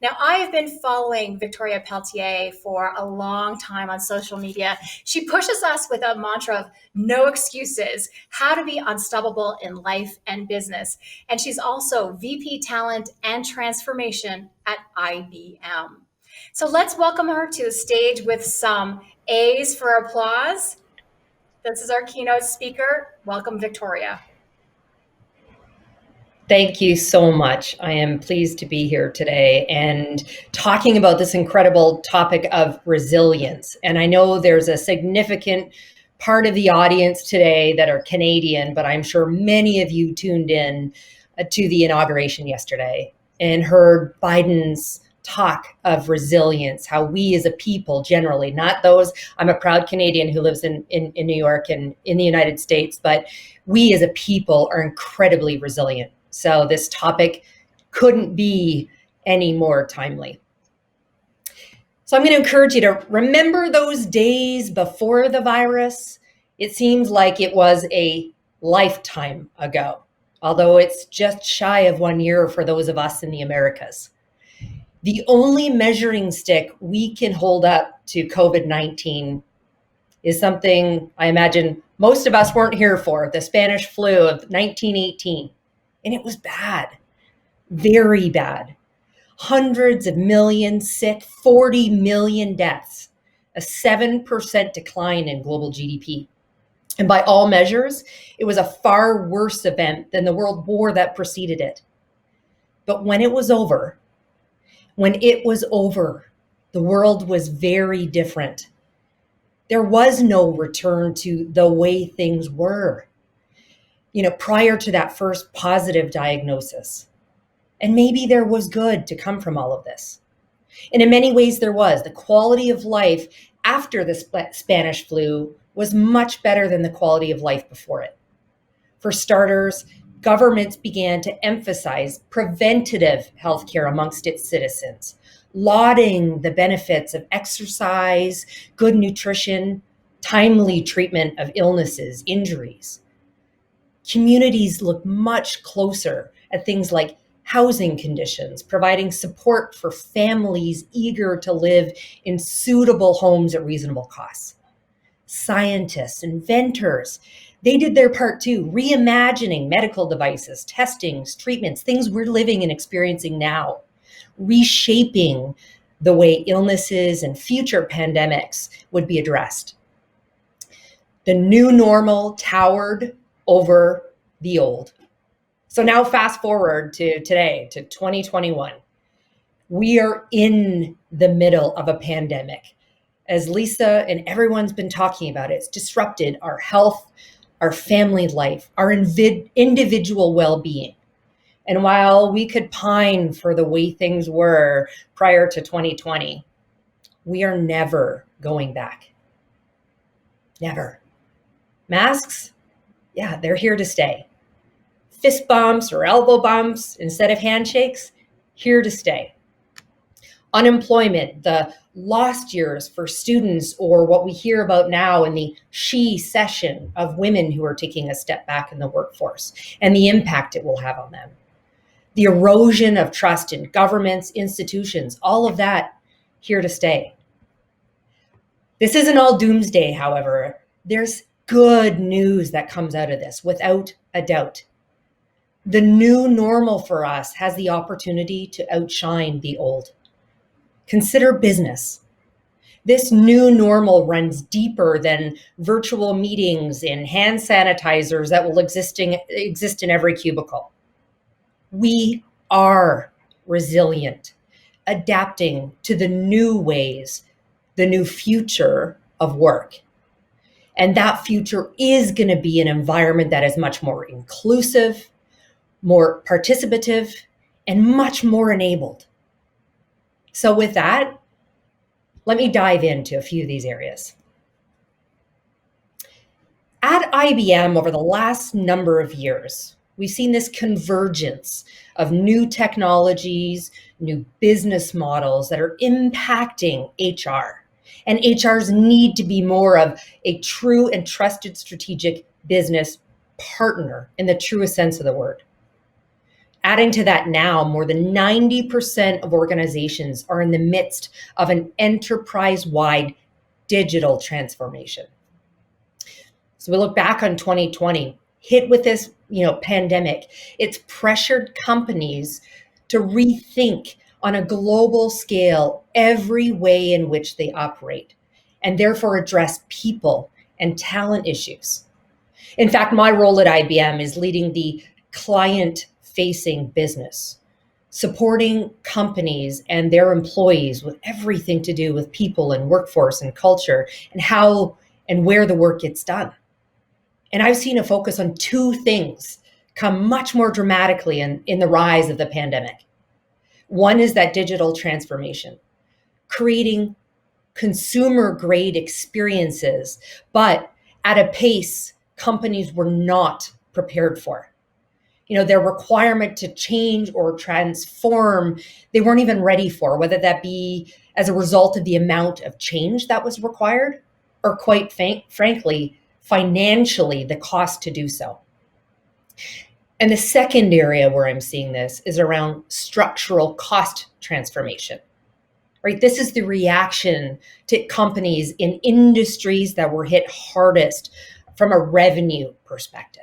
Now, I have been following Victoria Peltier for a long time on social media. She pushes us with a mantra of no excuses, how to be unstoppable in life and business. And she's also VP Talent and Transformation at IBM. So let's welcome her to the stage with some A's for applause. This is our keynote speaker. Welcome, Victoria. Thank you so much. I am pleased to be here today and talking about this incredible topic of resilience. And I know there's a significant part of the audience today that are Canadian, but I'm sure many of you tuned in to the inauguration yesterday and heard Biden's talk of resilience, how we as a people generally, not those, I'm a proud Canadian who lives in New York and in the United States, but we as a people are incredibly resilient. So this topic couldn't be any more timely. So I'm going to encourage you to remember those days before the virus. It seems like it was a lifetime ago, although it's just shy of 1 year for those of us in the Americas. The only measuring stick we can hold up to COVID-19 is something I imagine most of us weren't here for, the Spanish flu of 1918. And it was bad, very bad. Hundreds of millions sick, 40 million deaths, a 7% decline in global GDP. And by all measures, it was a far worse event than the World War that preceded it. But when it was over, the world was very different. There was no return to the way things were, prior to that first positive diagnosis. And maybe there was good to come from all of this. And in many ways there was. The quality of life after the Spanish flu was much better than the quality of life before it. For starters, governments began to emphasize preventative healthcare amongst its citizens, lauding the benefits of exercise, good nutrition, timely treatment of illnesses, injuries. Communities look much closer at things like housing conditions, providing support for families eager to live in suitable homes at reasonable costs. Scientists, inventors, they did their part too, reimagining medical devices, testings, treatments, things we're living and experiencing now, reshaping the way illnesses and future pandemics would be addressed. The new normal towered over the old. So now fast forward to today, to 2021. We are in the middle of a pandemic. As Lisa and everyone's been talking about, it's disrupted our health, our family life, our individual well-being. And while we could pine for the way things were prior to 2020, we are never going back. Never. Masks? Yeah, they're here to stay. Fist bumps or elbow bumps instead of handshakes, here to stay. Unemployment, the lost years for students, or what we hear about now in the she-cession of women who are taking a step back in the workforce and the impact it will have on them. The erosion of trust in governments, institutions, all of that here to stay. This isn't all doomsday, however. There's good news that comes out of this, without a doubt. The new normal for us has the opportunity to outshine the old. Consider business. This new normal runs deeper than virtual meetings and hand sanitizers that will exist in every cubicle. We are resilient, adapting to the new ways, the new future of work. And that future is going to be an environment that is much more inclusive, more participative, and much more enabled. So with that, let me dive into a few of these areas. At IBM, over the last number of years, we've seen this convergence of new technologies, new business models that are impacting HR. And HRs need to be more of a true and trusted strategic business partner in the truest sense of the word. Adding to that now, more than 90% of organizations are in the midst of an enterprise-wide digital transformation. So we look back on 2020, hit with this, pandemic. It's pressured companies to rethink on a global scale every way in which they operate, and therefore address people and talent issues. In fact, my role at IBM is leading the client-facing business, supporting companies and their employees with everything to do with people and workforce and culture and how and where the work gets done. And I've seen a focus on two things come much more dramatically in the rise of the pandemic. One is that digital transformation, creating consumer-grade experiences, but at a pace companies were not prepared for. Their requirement to change or transform, they weren't even ready for, whether that be as a result of the amount of change that was required, or quite frankly, financially, the cost to do so. And the second area where I'm seeing this is around structural cost transformation. Right? This is the reaction to companies in industries that were hit hardest from a revenue perspective.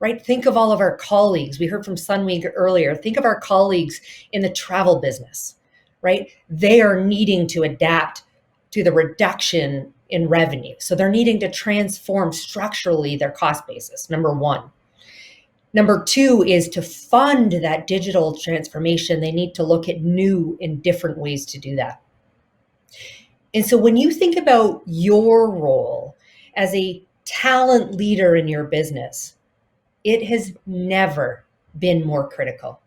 Right? Think of all of our colleagues. We heard from Sunweek earlier. Think of our colleagues in the travel business, right? They are needing to adapt to the reduction in revenue. So they're needing to transform structurally their cost basis, number one. Number two is to fund that digital transformation. They need to look at new and different ways to do that. And so when you think about your role as a talent leader in your business, it has never been more critical.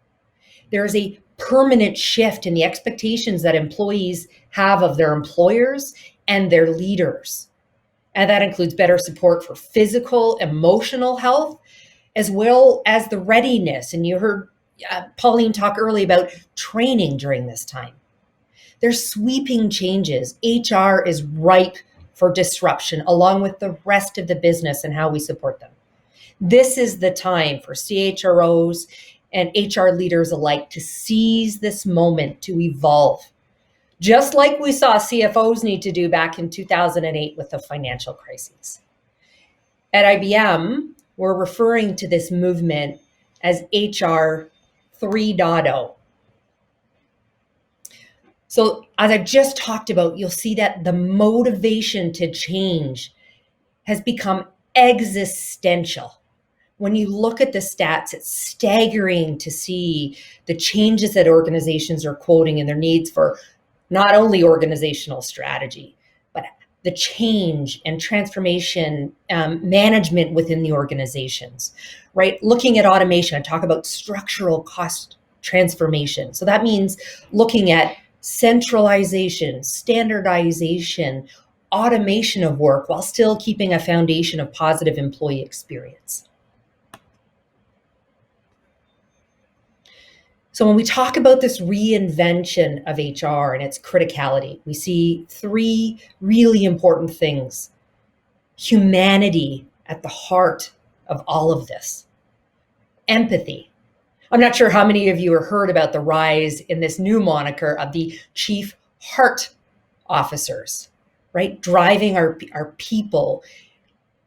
There is a permanent shift in the expectations that employees have of their employers and their leaders. And that includes better support for physical, emotional health, as well as the readiness. And you heard Pauline talk earlier about training during this time. There's sweeping changes. HR is ripe for disruption, along with the rest of the business and how we support them. This is the time for CHROs and HR leaders alike to seize this moment to evolve, just like we saw CFOs need to do back in 2008 with the financial crises. At IBM, we're referring to this movement as HR 3.0. So as I just talked about, you'll see that the motivation to change has become existential. When you look at the stats, it's staggering to see the changes that organizations are quoting and their needs for not only organizational strategy, but the change and transformation management within the organizations, right? Looking at automation, I talk about structural cost transformation. So that means looking at centralization, standardization, automation of work while still keeping a foundation of positive employee experience. So when we talk about this reinvention of HR and its criticality, we see three really important things. Humanity at the heart of all of this. Empathy. I'm not sure how many of you have heard about the rise in this new moniker of the Chief Heart Officers, right? Driving our people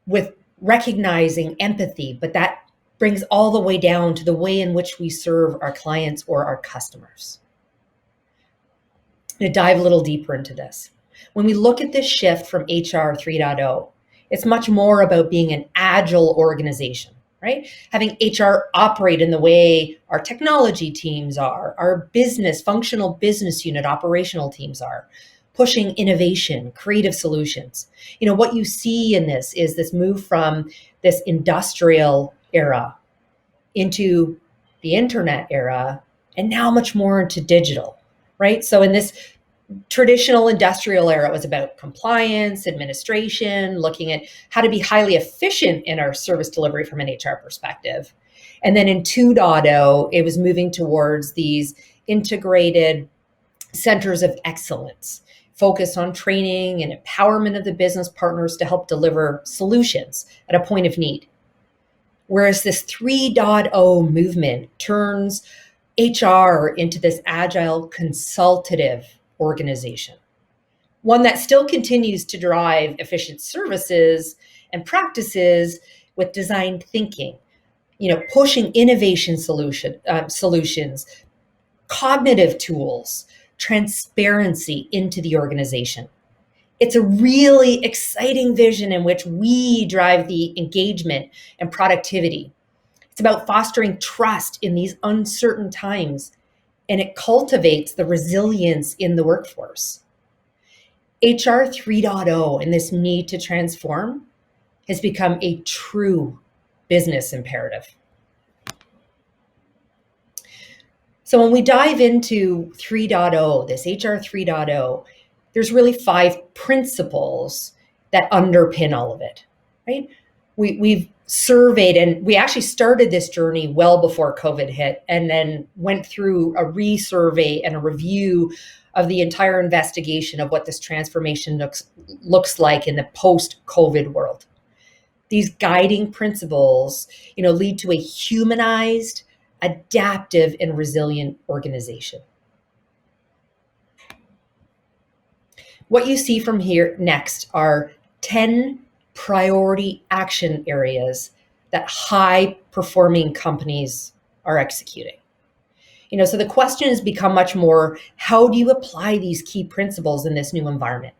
with recognizing empathy, but that brings all the way down to the way in which we serve our clients or our customers. I'm going to dive a little deeper into this. When we look at this shift from HR 3.0, it's much more about being an agile organization, right? Having HR operate in the way our technology teams are, our functional business unit operational teams are, pushing innovation, creative solutions. What you see in this is this move from this industrial era into the internet era, and now much more into digital, right? So in this traditional industrial era, it was about compliance, administration, looking at how to be highly efficient in our service delivery from an HR perspective. And then in 2.0, it was moving towards these integrated centers of excellence, focused on training and empowerment of the business partners to help deliver solutions at a point of need. Whereas this 3.0 movement turns HR into this agile consultative organization, one that still continues to drive efficient services and practices with design thinking, pushing innovation solutions, cognitive tools, transparency into the organization. It's a really exciting vision in which we drive the engagement and productivity. It's about fostering trust in these uncertain times, and it cultivates the resilience in the workforce. HR 3.0 and this need to transform has become a true business imperative. So when we dive into 3.0, this HR 3.0, there's really 5 principles that underpin all of it, right? We've surveyed, and we actually started this journey well before COVID hit, and then went through a resurvey and a review of the entire investigation of what this transformation looks like in the post-COVID world. These guiding principles, lead to a humanized, adaptive, and resilient organization. What you see from here next are 10 priority action areas that high-performing companies are executing. So the question has become much more, how do you apply these key principles in this new environment?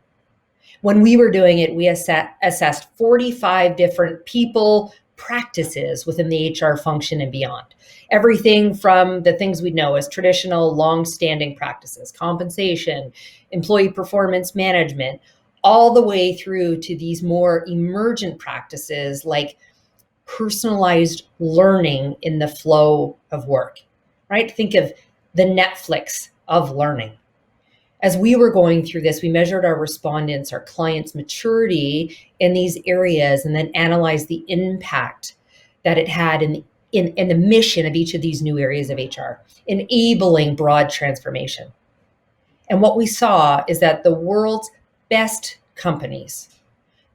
When we were doing it, we assessed 45 different people practices within the HR function and beyond. Everything from the things we know as traditional, long-standing practices, compensation, employee performance management, all the way through to these more emergent practices like personalized learning in the flow of work, right? Think of the Netflix of learning. As we were going through this, we measured our respondents, our clients' maturity in these areas, and then analyzed the impact that it had in the mission of each of these new areas of HR, enabling broad transformation. And what we saw is that the world's best companies,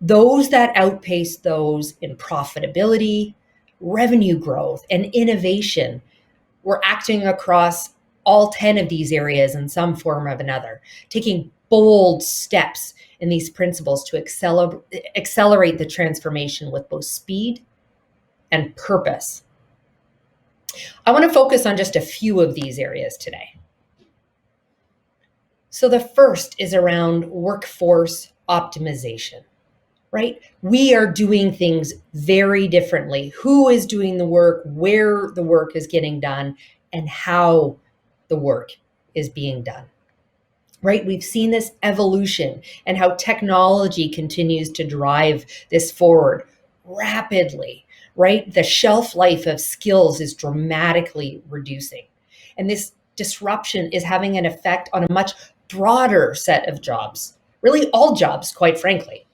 those that outpace those in profitability, revenue growth, and innovation, were acting across all 10 of these areas in some form or another, taking bold steps in these principles to accelerate the transformation with both speed and purpose. I want to focus on just a few of these areas today. So the first is around workforce optimization, right? We are doing things very differently. Who is doing the work, where the work is getting done, and how the work is being done, right? We've seen this evolution and how technology continues to drive this forward rapidly, right? The shelf life of skills is dramatically reducing. And this disruption is having an effect on a much broader set of jobs, really all jobs, quite frankly.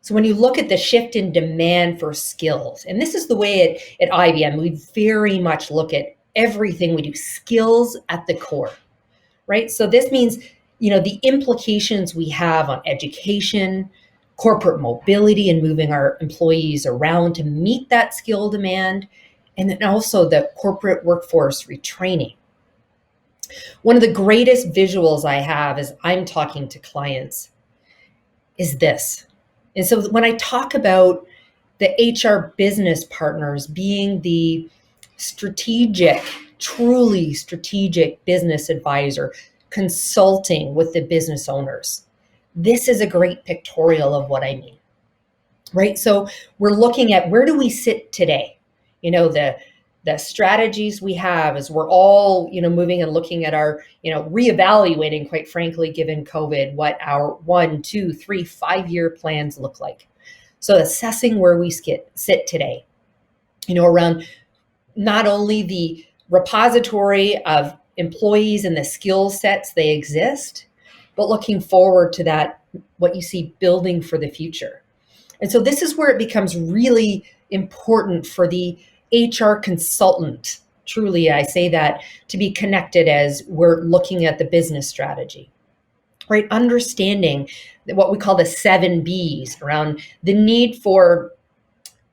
So when you look at the shift in demand for skills, and this is the way at IBM, we very much look at everything we do, skills at the core, right? So this means, the implications we have on education, corporate mobility, and moving our employees around to meet that skill demand, and then also the corporate workforce retraining. One of the greatest visuals I have as I'm talking to clients is this. And so when I talk about the HR business partners being the truly strategic business advisor, consulting with the business owners, this is a great pictorial of what I mean, right? So we're looking at, where do we sit today? The strategies we have as we're all, moving and looking at our, reevaluating, quite frankly, given COVID, what our 1, 2, 3, 5-year plans look like. So assessing where we sit today, around not only the repository of employees and the skill sets they exist, but looking forward to that, what you see building for the future. And so this is where it becomes really important for the HR consultant, truly I say that, to be connected as we're looking at the business strategy, right? Understanding what we call the 7 Bs around the need for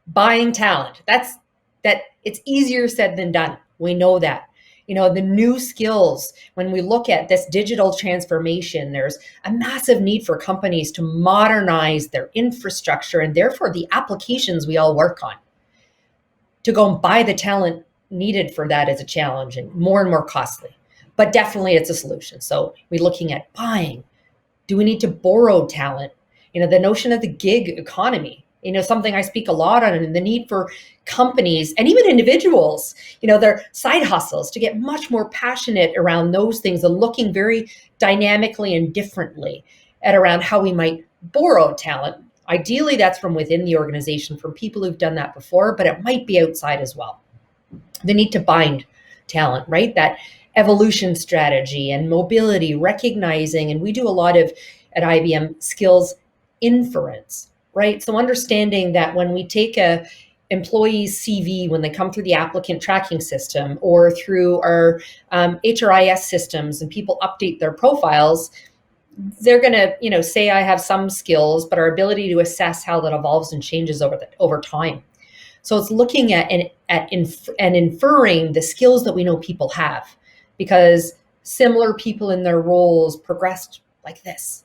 Buying talent. It's easier said than done. We know that. The new skills, when we look at this digital transformation, there's a massive need for companies to modernize their infrastructure and therefore the applications we all work on. To go and buy the talent needed for that is a challenge and more costly, but definitely it's a solution. So we're looking at buying. Do we need to borrow talent? The notion of the gig economy, something I speak a lot on, and the need for companies and even individuals, their side hustles to get much more passionate around those things and looking very dynamically and differently at around how we might borrow talent. Ideally, that's from within the organization, from people who've done that before, but it might be outside as well. The need to bind talent, right? That evolution strategy and mobility, recognizing, and we do a lot of at IBM skills inference, right? So understanding that when we take a employee's CV, when they come through the applicant tracking system or through our HRIS systems and people update their profiles, they're going to, say I have some skills, but our ability to assess how that evolves and changes over time. So it's looking at and inferring the skills that we know people have, because similar people in their roles progressed like this,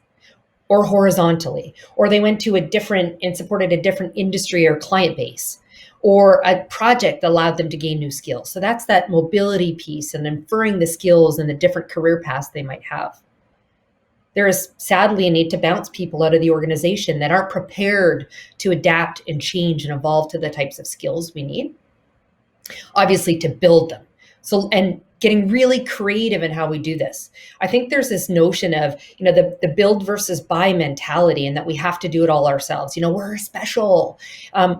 or horizontally, or they went to a different and supported a different industry or client base, or a project allowed them to gain new skills. So that's that mobility piece and inferring the skills and the different career paths they might have. There is sadly a need to bounce people out of the organization that aren't prepared to adapt and change and evolve to the types of skills we need, obviously to build them. So, and getting really creative in how we do this. I think there's this notion of, the build versus buy mentality, and that we have to do it all ourselves. We're special.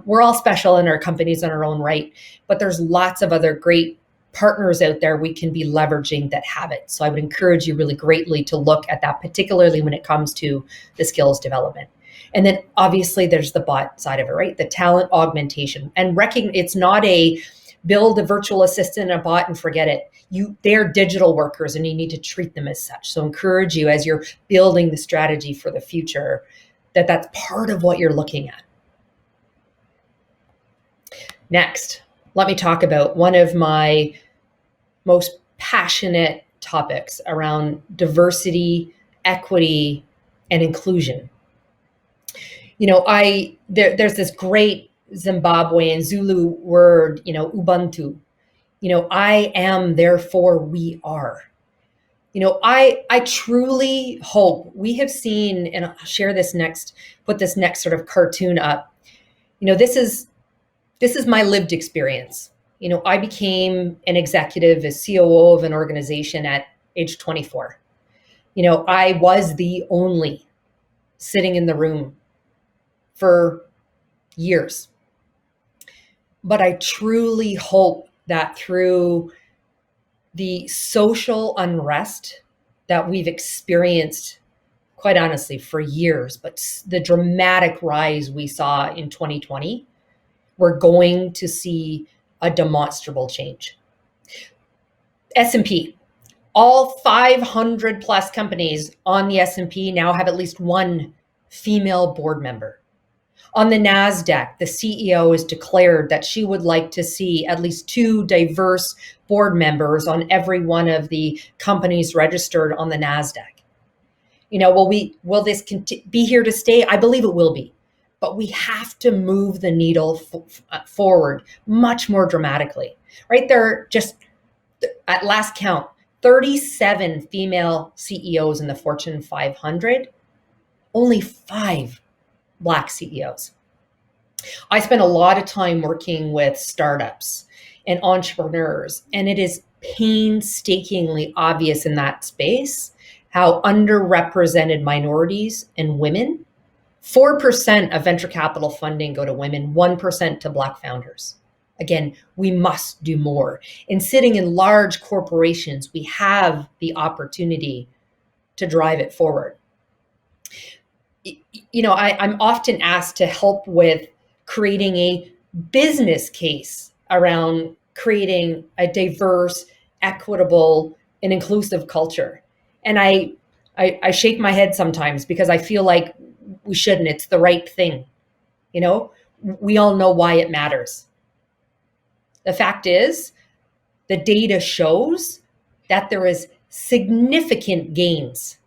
We're all special in our companies in our own right, but there's lots of other great partners out there we can be leveraging that have it. So I would encourage you really greatly to look at that, particularly when it comes to the skills development. And then obviously there's the bot side of it, right? The talent augmentation, and it's not a build a virtual assistant and a bot and forget it. They're digital workers and you need to treat them as such. So encourage you, as you're building the strategy for the future, that's part of what you're looking at. Next, let me talk about one of my most passionate topics around diversity, equity, and inclusion. There's this great Zimbabwean Zulu word, Ubuntu. I am, therefore we are. I truly hope we have seen, and I'll share this next, put this next sort of cartoon up. This is my lived experience. I became an executive, a COO of an organization at age 24. I was the only sitting in the room for years. But I truly hope that through the social unrest that we've experienced, quite honestly, for years, but the dramatic rise we saw in 2020, we're going to see a demonstrable change. S&P, all 500 plus companies on the S&P now have at least one female board member. On the NASDAQ, the CEO has declared that she would like to see at least 2 diverse board members on every one of the companies registered on the NASDAQ. Will this be here to stay? I believe it will be. But we have to move the needle forward much more dramatically, right? There are just, at last count, 37 female CEOs in the Fortune 500, only 5 Black CEOs. I spent a lot of time working with startups and entrepreneurs, and it is painstakingly obvious in that space how underrepresented minorities and women, 4% of venture capital funding go to women, 1% to Black founders. Again, we must do more. In sitting in large corporations, we have the opportunity to drive it forward. I'm often asked to help with creating a business case around creating a diverse, equitable, and inclusive culture. And I shake my head sometimes because I feel like we shouldn't. It's the right thing. we all know why it matters. The fact is, the data shows that there is significant gains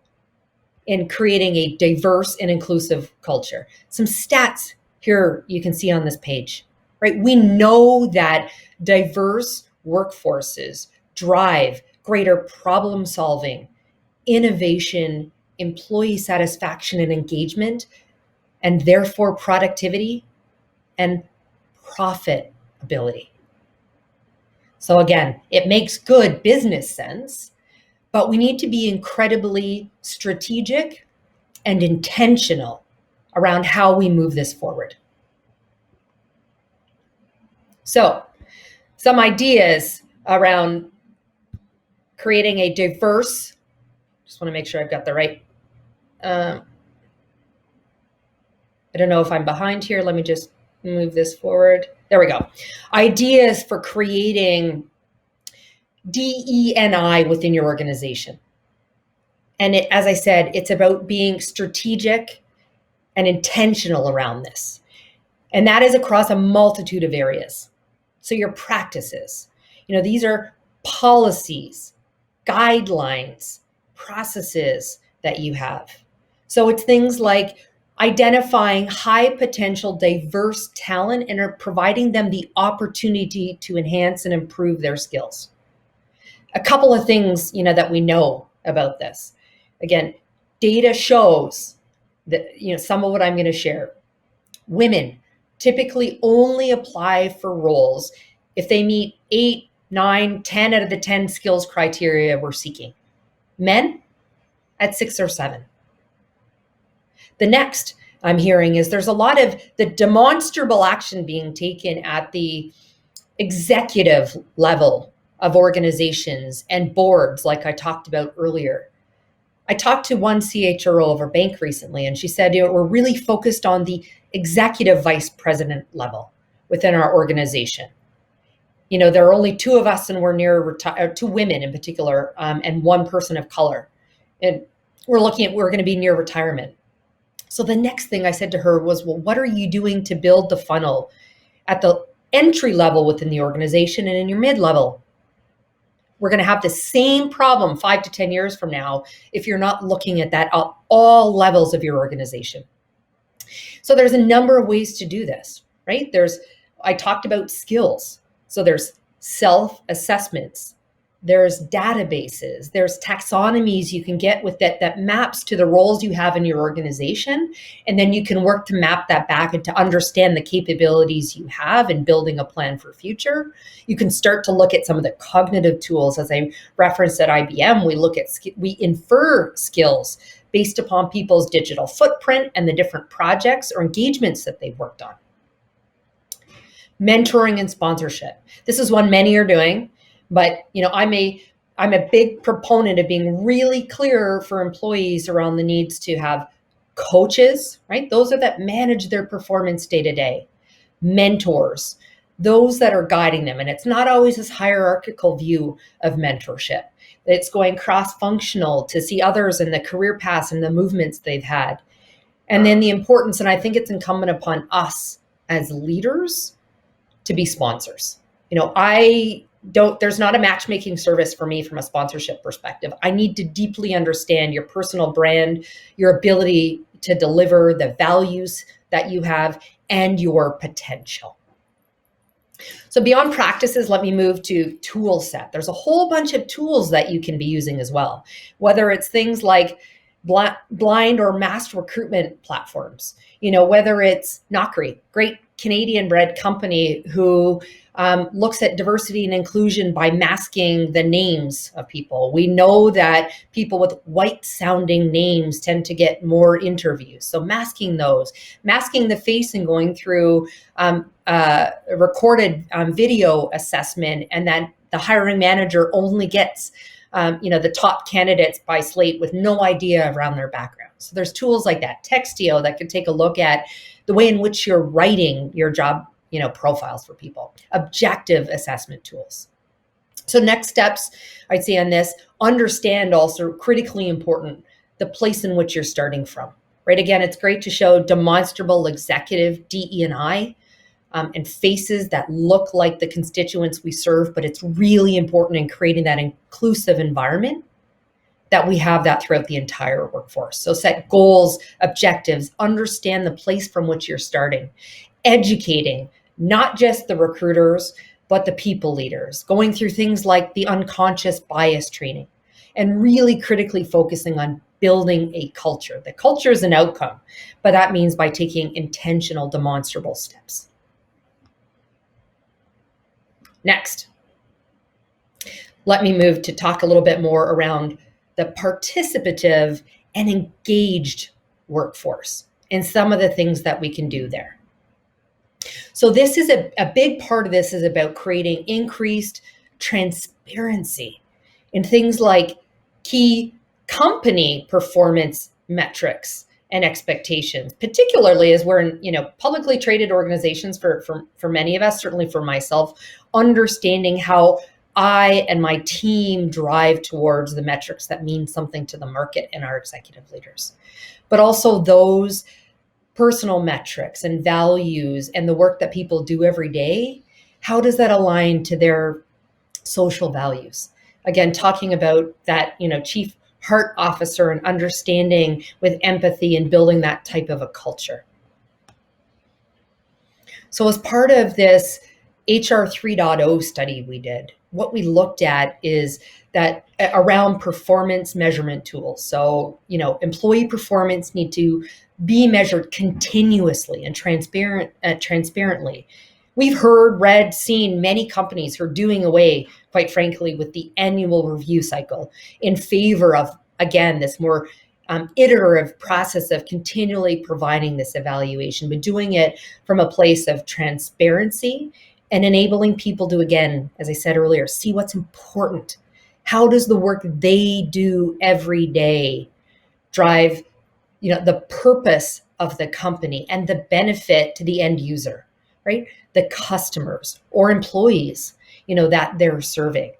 in creating a diverse and inclusive culture. Some stats here you can see on this page, right? We know that diverse workforces drive greater problem solving, innovation, employee satisfaction and engagement, and therefore productivity and profitability. So again, it makes good business sense, but we need to be incredibly strategic and intentional around how we move this forward. So, some ideas around creating a diverse, just want to make sure I've got the right, I don't know if I'm behind here. Let me just move this forward. There we go. Ideas for creating DE&I within your organization. And as I said, it's about being strategic and intentional around this. And that is across a multitude of areas. So your practices, these are policies, guidelines, processes that you have. So it's things like identifying high potential, diverse talent and are providing them the opportunity to enhance and improve their skills. A couple of things, that we know about this. Again, data shows that, some of what I'm going to share. Women typically only apply for roles if they meet 8, 9, 10 out of the 10 skills criteria we're seeking. Men at 6 or 7. The next I'm hearing is there's a lot of the demonstrable action being taken at the executive level of organizations and boards, like I talked about earlier. I talked to one CHRO of a bank recently, and she said, we're really focused on the executive vice president level within our organization. There are only 2 of us, and we're near 2 women in particular, and 1 person of color. And we're going to be near retirement. So the next thing I said to her was, well, what are you doing to build the funnel at the entry level within the organization and in your mid-level? We're going to have the same problem 5 to 10 years from now if you're not looking at that at all levels of your organization. So there's a number of ways to do this, right? I talked about skills. So there's self-assessments, there's databases, there's taxonomies you can get with that maps to the roles you have in your organization. And then you can work to map that back and to understand the capabilities you have in building a plan for future. You can start to look at some of the cognitive tools. As I referenced at IBM, we infer skills based upon people's digital footprint and the different projects or engagements that they've worked on. Mentoring and sponsorship. This is one many are doing, but I'm a big proponent of being really clear for employees around the needs to have coaches, right? Those are that manage their performance day to day. Mentors, those that are guiding them. And it's not always this hierarchical view of mentorship. It's going cross-functional to see others in the career paths and the movements they've had. And then the importance, and I think it's incumbent upon us as leaders to be sponsors. There's not a matchmaking service for me from a sponsorship perspective. I need to deeply understand your personal brand, your ability to deliver the values that you have, and your potential. So beyond practices, let me move to tool set. There's a whole bunch of tools that you can be using as well, whether it's things like blind or mass recruitment platforms, whether it's Naukri, great Canadian bred company who looks at diversity and inclusion by masking the names of people. We know that people with white sounding names tend to get more interviews. So masking the face and going through a recorded video assessment, and then the hiring manager only gets the top candidates by slate with no idea around their background. So there's tools like that. Textio that can take a look at the way in which you're writing your job profiles for people. Objective assessment tools. So next steps I'd say on this, understand also critically important, the place in which you're starting from, right? Again, it's great to show demonstrable executive DE&I, and faces that look like the constituents we serve, but it's really important in creating that inclusive environment that we have that throughout the entire workforce. So set goals, objectives, understand the place from which you're starting, educating not just the recruiters, but the people leaders, going through things like the unconscious bias training, and really critically focusing on building a culture. The culture is an outcome, but that means by taking intentional, demonstrable steps. Next, let me move to talk a little bit more around the participative and engaged workforce and some of the things that we can do there. So this is a big part of this is about creating increased transparency in things like key company performance metrics and expectations, particularly as we're in publicly traded organizations for many of us, certainly for myself, understanding how I and my team drive towards the metrics that mean something to the market and our executive leaders, but also those personal metrics and values and the work that people do every day. How does that align to their social values? Again, talking about that, chief heart officer and understanding with empathy and building that type of a culture. So as part of this HR 3.0 study we did, what we looked at is that around performance measurement tools. So, employee performance need to be measured continuously and transparently. We've heard, read, seen many companies who are doing away, quite frankly, with the annual review cycle in favor of, again, this more iterative process of continually providing this evaluation, but doing it from a place of transparency and enabling people to, again, as I said earlier, see what's important. How does the work they do every day drive, the purpose of the company and the benefit to the end user, right? The customers or employees, that they're serving.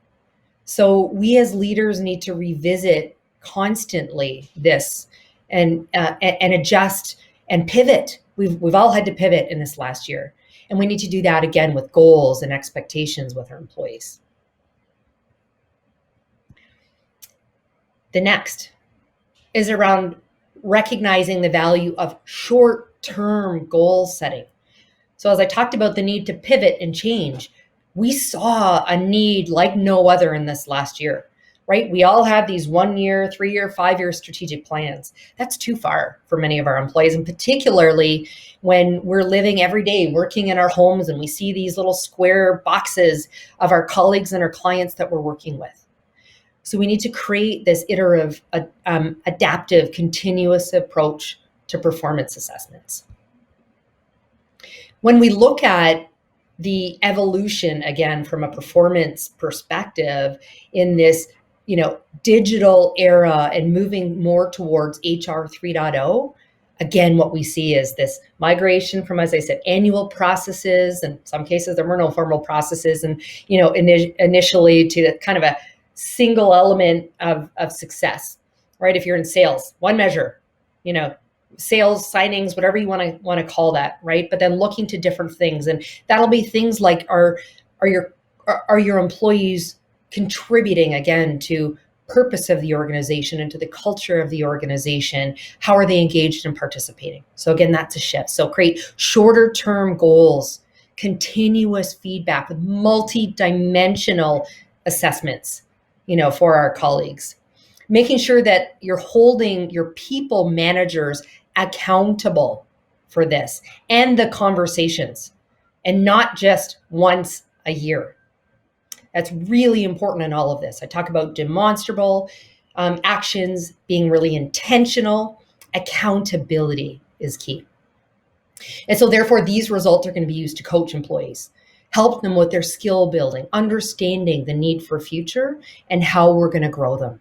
So we as leaders need to revisit constantly this and adjust and pivot. We've all had to pivot in this last year. And we need to do that again with goals and expectations with our employees. The next is around recognizing the value of short-term goal setting. So as I talked about the need to pivot and change, we saw a need like no other in this last year, right? We all had these 1 year, 3 year, 5 year strategic plans. That's too far for many of our employees, and particularly when we're living every day, working in our homes, and we see these little square boxes of our colleagues and our clients that we're working with. So we need to create this iterative, adaptive, continuous approach to performance assessments. When we look at the evolution, again, from a performance perspective in this, digital era and moving more towards HR 3.0, again, what we see is this migration from, as I said, annual processes, and in some cases there were no formal processes, and, initially to kind of a single element of success, right? If you're in sales, one measure, sales signings, whatever you want to call that, right? But then looking to different things, and that'll be things like are your employees contributing again to purpose of the organization and to the culture of the organization? How are they engaged and participating? So again, that's a shift. So create shorter term goals, continuous feedback with multi-dimensional assessments, for our colleagues. Making sure that you're holding your people managers accountable for this and the conversations, and not just once a year. That's really important in all of this. I talk about demonstrable actions, being really intentional. Accountability is key. And so therefore, these results are going to be used to coach employees, help them with their skill building, understanding the need for future and how we're going to grow them.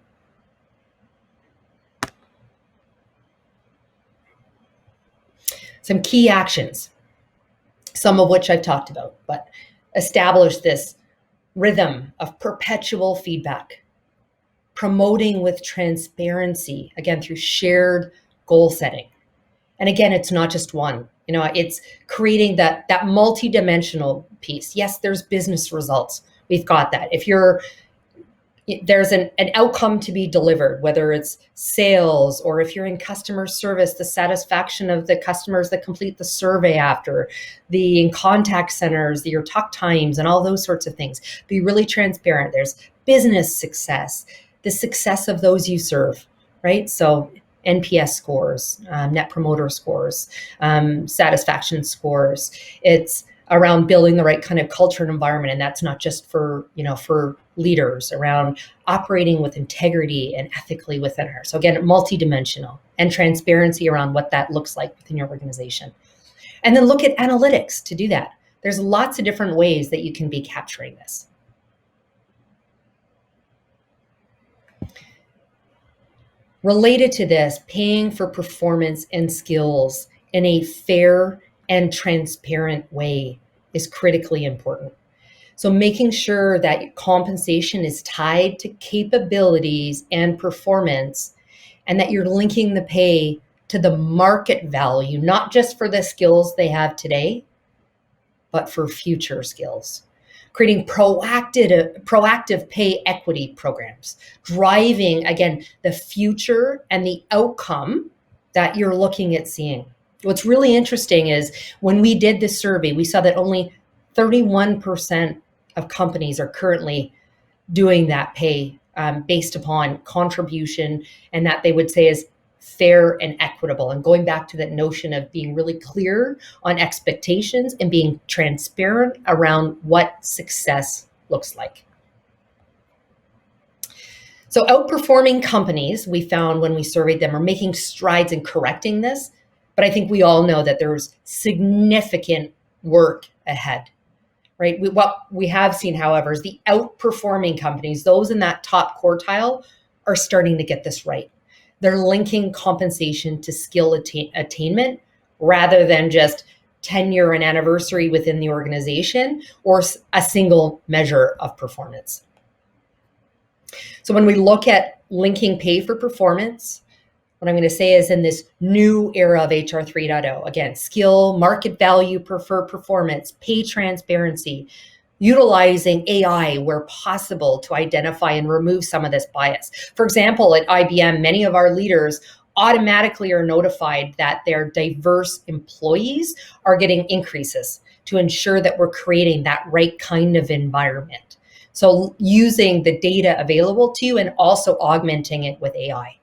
Some key actions, some of which I've talked about, but establish this rhythm of perpetual feedback, promoting with transparency, again, through shared goal setting. And again, it's not just one. It's creating that multi-dimensional piece. Yes, there's business results. We've got that. If there's an outcome to be delivered, whether it's sales or if you're in customer service, the satisfaction of the customers that complete the survey after, the in contact centers, your talk times and all those sorts of things. Be really transparent. There's business success, the success of those you serve, right? So NPS scores, net promoter scores, satisfaction scores. It's around building the right kind of culture and environment. And that's not just for leaders, around operating with integrity and ethically within her. So again, multidimensional, and transparency around what that looks like within your organization. And then look at analytics to do that. There's lots of different ways that you can be capturing this. Related to this, paying for performance and skills in a fair and transparent way is critically important. So making sure that compensation is tied to capabilities and performance, and that you're linking the pay to the market value, not just for the skills they have today, but for future skills. Creating proactive pay equity programs, driving, again, the future and the outcome that you're looking at seeing. What's really interesting is when we did this survey, we saw that only 31% of companies are currently doing that pay based upon contribution, and that they would say is fair and equitable. And going back to that notion of being really clear on expectations and being transparent around what success looks like. So outperforming companies, we found when we surveyed them, are making strides in correcting this. But I think we all know that there's significant work ahead, right? What we have seen, however, is the outperforming companies, those in that top quartile, are starting to get this right. They're linking compensation to skill attainment rather than just tenure and anniversary within the organization or a single measure of performance. So when we look at linking pay for performance, what I'm going to say is, in this new era of HR 3.0, again, skill, market value, performance, pay transparency, utilizing AI where possible to identify and remove some of this bias. For example, at IBM, many of our leaders automatically are notified that their diverse employees are getting increases to ensure that we're creating that right kind of environment. So using the data available to you and also augmenting it with AI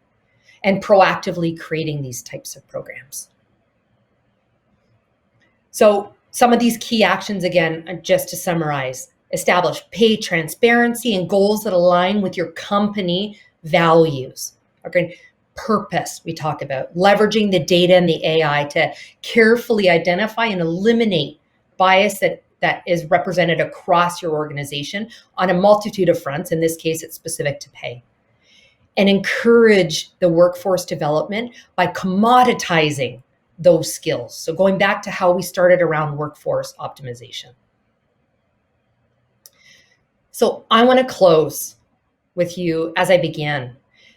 and proactively creating these types of programs. So some of these key actions, again, just to summarize: establish pay transparency and goals that align with your company values. Okay, purpose, we talk about leveraging the data and the AI to carefully identify and eliminate bias that is represented across your organization on a multitude of fronts. In this case, it's specific to pay. And encourage the workforce development by commoditizing those skills. So going back to how we started around workforce optimization. So I want to close with you, as I began,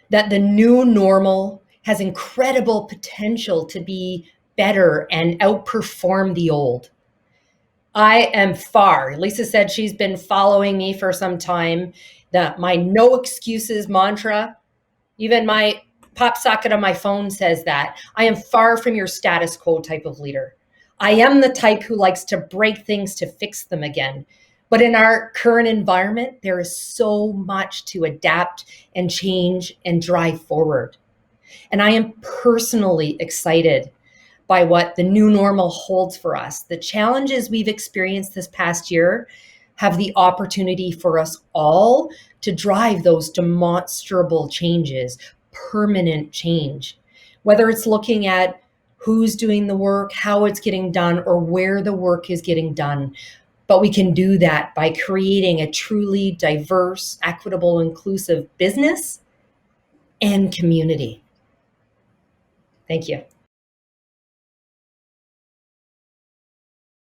that the new normal has incredible potential to be better and outperform the old. I am Lisa said she's been following me for some time, my no excuses mantra. Even my pop socket on my phone says that. I am far from your status quo type of leader. I am the type who likes to break things to fix them again. But in our current environment, there is so much to adapt and change and drive forward. And I am personally excited by what the new normal holds for us. The challenges we've experienced this past year have the opportunity for us all to drive those demonstrable changes, permanent change, whether it's looking at who's doing the work, how it's getting done, or where the work is getting done. But we can do that by creating a truly diverse, equitable, inclusive business and community. Thank you.